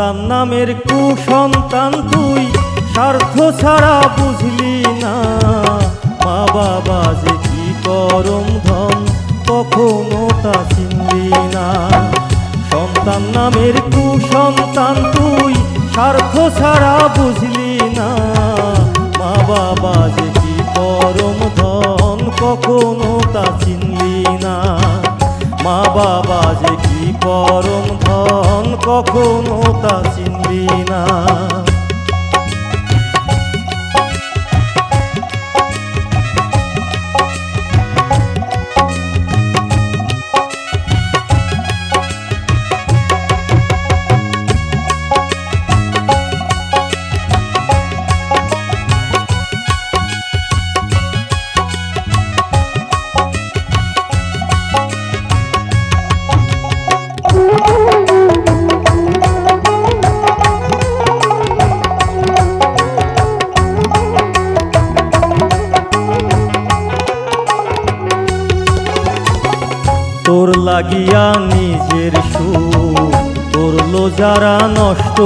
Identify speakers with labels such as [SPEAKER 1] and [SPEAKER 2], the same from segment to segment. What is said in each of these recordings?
[SPEAKER 1] সন্তান নামের কুসন্তান তুই স্বার্থ ছাড়া বুঝলি না। মা বাবা যে কি পরম ধন কখনো তা চিনলি না। সন্তান নামের কুসন্তান তুই স্বার্থ ছাড়া বুঝলি না। মা বাবা যে কি পরম ধন কখনো তা চিনলি না। মা বাবা যে কি পরম ধন কখনো তা চিনলি না। তোর লাগিয়া নিজের সুখ করলো যারা নষ্ট,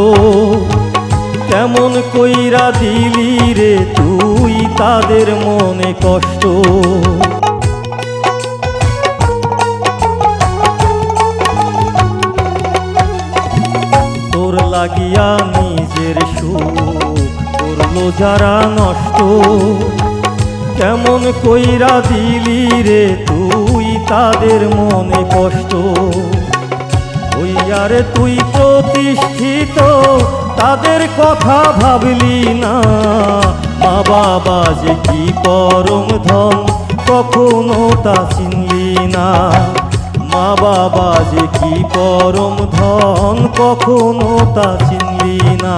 [SPEAKER 1] কেমন কইরা দিলি রে তুই তাদের মনে কষ্ট। তোর লাগিয়া নিজের সুখ করলো যারা নষ্ট, কেমন কইরা দিলি রে তুই তাদের মনে কষ্ট। ওই আরে তুই প্রতিষ্ঠিত তাদের কথা ভাবলি না। মা বাবা যে কি পরম ধন কখনো তা চিনলি না। মা বাবা যে কি পরম ধন কখনো তা চিনলি না।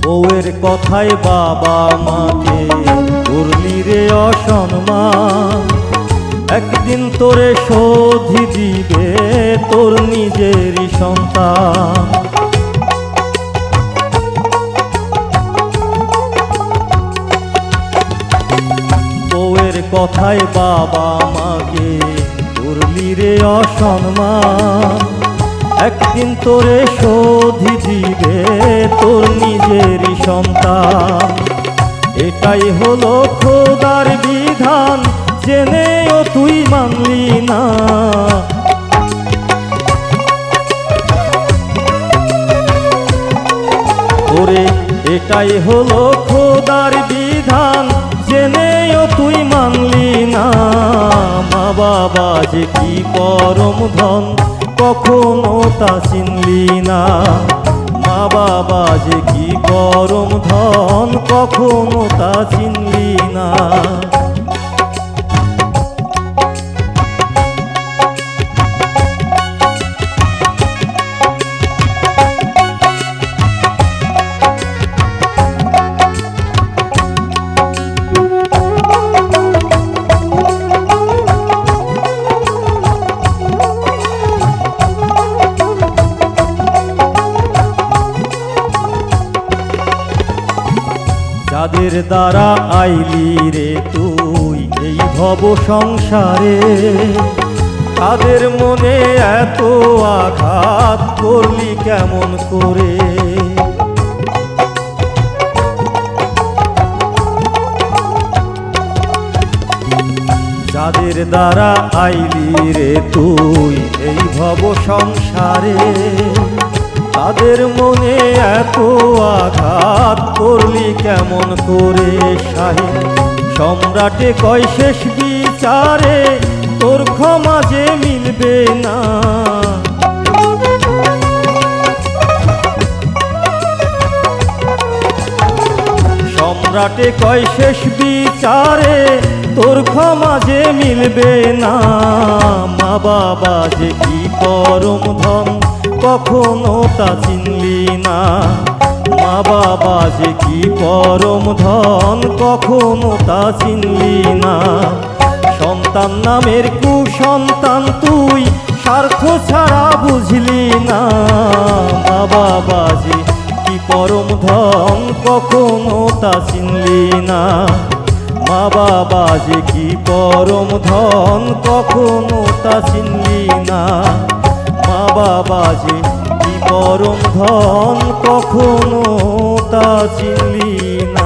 [SPEAKER 1] বউয়ের কথায় বাবা মাকে করলি রে অসম্মান, একদিন তোরে শোধি দিবে তোর নিজেরই সন্তান। বউয়ের কথায় বাবা মাকে করলি রে অসম্মান, একদিন তোরে শোধি দিবে তোর নিজেরই সন্তান। এটাই হলো খোদার বিধান জেনেও তুই মানলি না। ওরে এটাই হলো খোদার বিধান জেনেও তুই মানলি না। মা বাবা যে কি পরম ধন কখনো তা চিনলি না। মা বাবা যে কি পরম ধন কখনো তা চিনলি না। যাদের দ্বারা আইলি রে তুই এই ভব সংসারে, তাদের মনে এত আঘাত করলি কেমন করে। যাদের দ্বারা আইলি রে তুই এই ভব সংসারে, তাদের মনে এত আঘাত করলি কেমন করে। শাহী সম্রাটে কয় শেষ বিচারে তোর ক্ষমা যে মিলবে না। সম্রাটে কয় শেষ বিচারে তোর ক্ষমা যে মিলবে না। মা বাবা যে কি পরম ধন কখনো তা চিনলি না। মা বাবা যে কি পরম ধন কখনো তা চিনলি না। সন্তান নামের কুসন্তান তুই স্বার্থ ছাড়া বুঝলি না। মা বাবা যে কি পরম ধন কখনো তা চিনলি না। মা বাবা যে কি পরম ধন কখনো তা চিনলি না। মা বাবা যে কি পরম ধন কখনো তা চিনলি না।